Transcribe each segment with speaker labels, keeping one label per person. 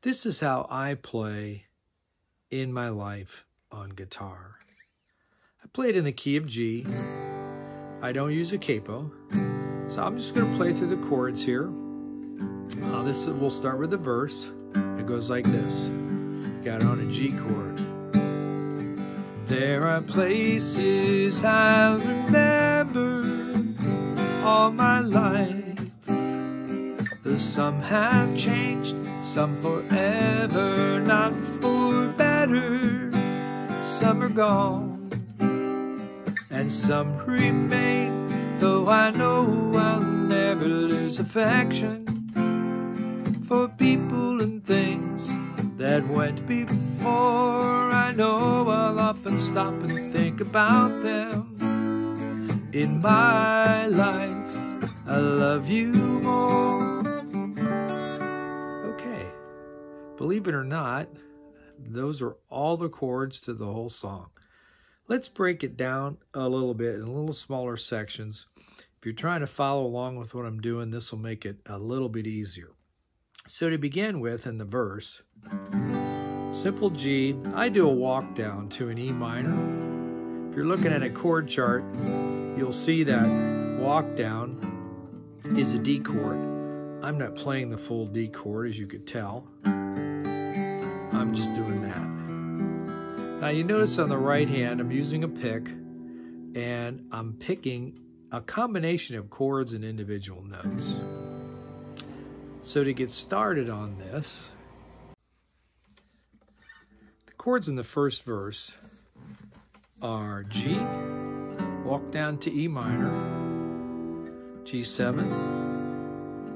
Speaker 1: This is how I play in my life on guitar. I play it in the key of G. I don't use a capo. So I'm just going to play through the chords here. We'll start with the verse. It goes like this. Got on a G chord. There are places I'll remember all my life. Though some have changed, some forever, not for better. Some are gone, and some remain, though I know I'll never lose affection for people and things that went before. I know I'll often stop and think about them. In my life, I love you more. Okay, believe it or not, those are all the chords to the whole song. Let's break it down a little bit in little smaller sections. If you're trying to follow along with what I'm doing, this will make it a little bit easier. So to begin with, in the verse, simple G, I do a walk down to an E minor. If you're looking at a chord chart, you'll see that walk down is a D chord. I'm not playing the full D chord, as you could tell. I'm just doing that. Now you notice on the right hand, I'm using a pick, and I'm picking a combination of chords and individual notes. So to get started on this, the chords in the first verse are G, walk down to E minor, G7,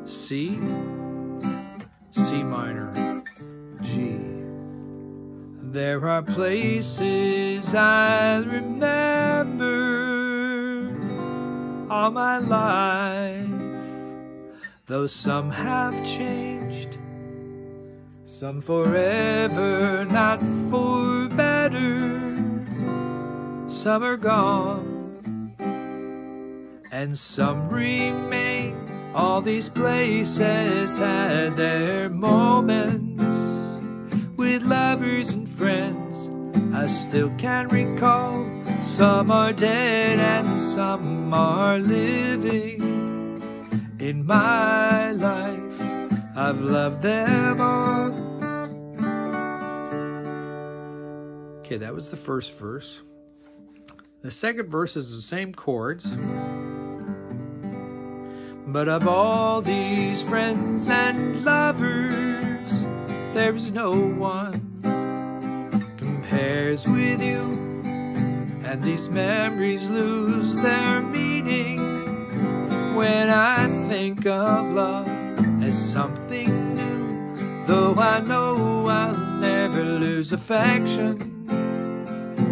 Speaker 1: C, C minor, G. There are places I remember all my life, though some have changed, some forever, not for better. Some are gone, and some remain. All these places had their moments with lovers and friends I still can recall. Some are dead and some are living. In my life, I've loved them all. Okay, that was the first verse. The second verse is the same chords. But of all these friends and lovers, there's no one compares with you. And these memories lose their meaning when I think of love as something new. Though I know I'll never lose affection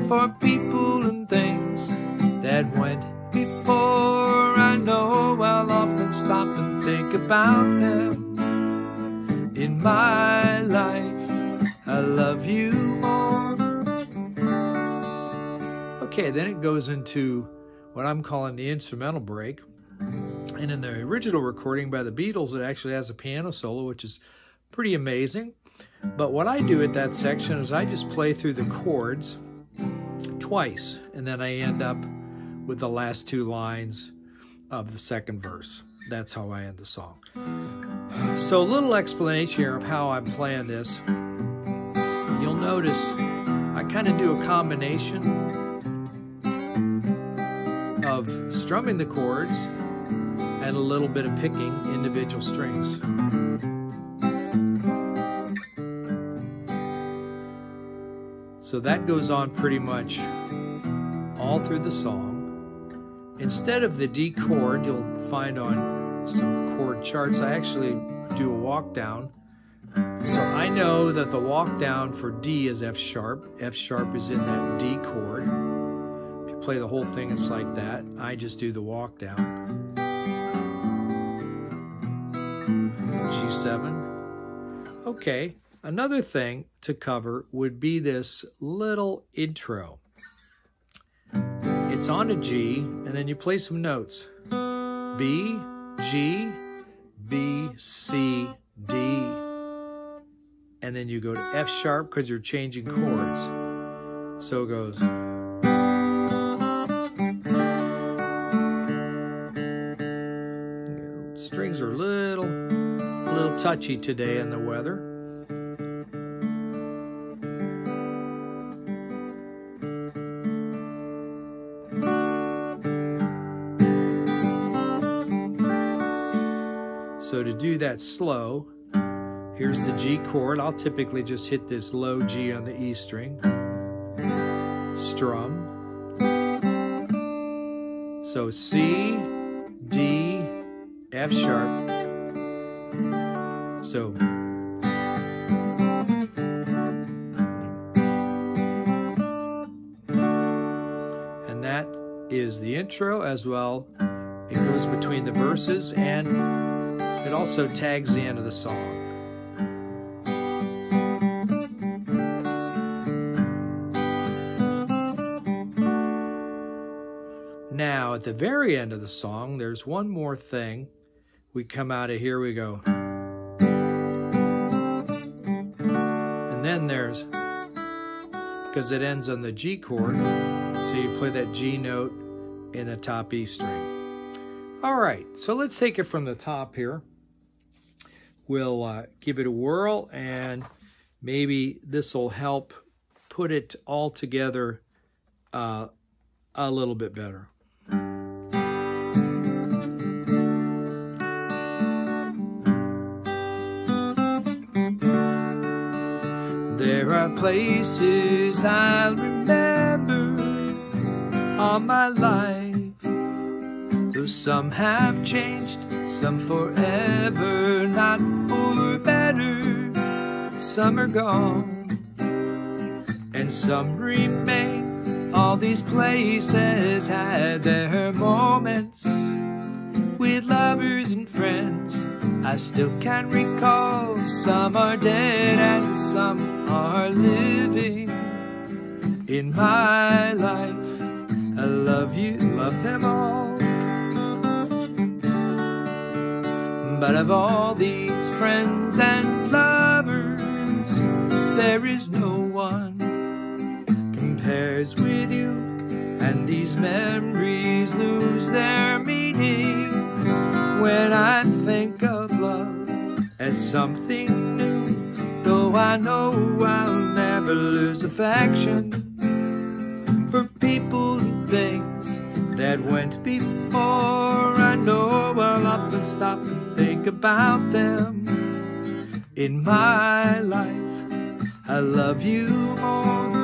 Speaker 1: for people and things that went before. I know I'll often stop and think about them. In my life, I love you more. Okay, then it goes into what I'm calling the instrumental break. And in the original recording by the Beatles, it actually has a piano solo, which is pretty amazing. But what I do at that section is I just play through the chords twice, and then I end up with the last two lines of the second verse. That's how I end the song. So a little explanation here of how I'm playing this. You'll notice I kind of do a combination of strumming the chords and a little bit of picking individual strings. So that goes on pretty much all through the song. Instead of the D chord you'll find on some chord charts, I actually do a walk down. So I know that the walk down for D is F sharp. F sharp is in that D chord. If you play the whole thing, it's like that. I just do the walk down. G7. Okay, another thing to cover would be this little intro. It's on a G, and then you play some notes. B, G, B, C, D, and then you go to F sharp because you're changing chords. So it goes. Strings are a little touchy today in the weather. So to do that slow, here's the G chord. I'll typically just hit this low G on the E string. Strum. So C, D, F sharp. So and that is the intro as well. It goes between the verses and it also tags the end of the song. Now, at the very end of the song, there's one more thing. We come out of here, we go. And then there's, because it ends on the G chord, so you play that G note in the top E string. All right, so let's take it from the top here. We'll give it a whirl, and maybe this will help put it all together a little bit better. There are places I'll remember all my life, though some have changed, some forever, not for better. Some are gone, and some remain. All these places had their moments with lovers and friends. I still can recall. Some are dead and some are living in my life. I love you, love them all. But of all these friends and lovers, there is no one compares with you. And these memories lose their meaning when I think of love as something new. Though I know I'll never lose affection for people and things that went before. I know I'll often stop and think about them. In my life, I love you more.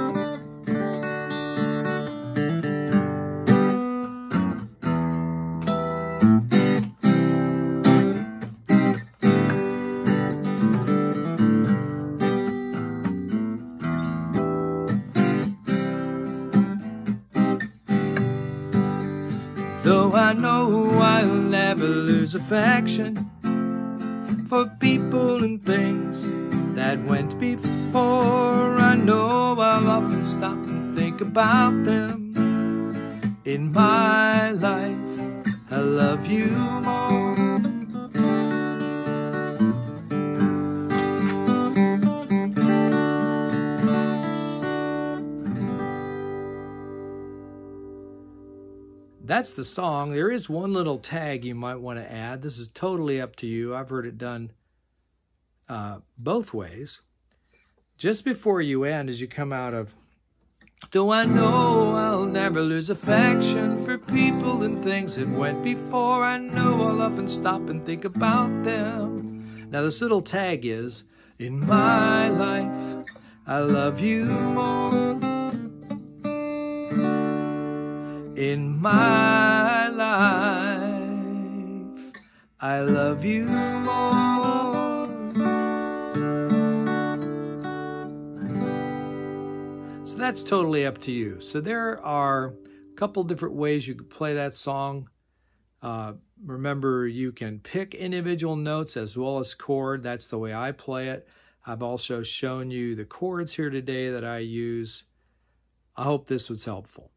Speaker 1: Though I know I'll never lose affection for people and things that went before. I know I'll often stop and think about them. In my life, I love you more. That's the song. There is one little tag you might want to add. This is totally up to you. I've heard it done both ways. Just before you end, as you come out of, though I know I'll never lose affection for people and things that went before. I know I'll often stop and think about them. Now this little tag is, in my life, I love you more. In my life, I love you more. So that's totally up to you. So there are a couple different ways you could play that song. Remember, you can pick individual notes as well as chord. That's the way I play it. I've also shown you the chords here today that I use. I hope this was helpful.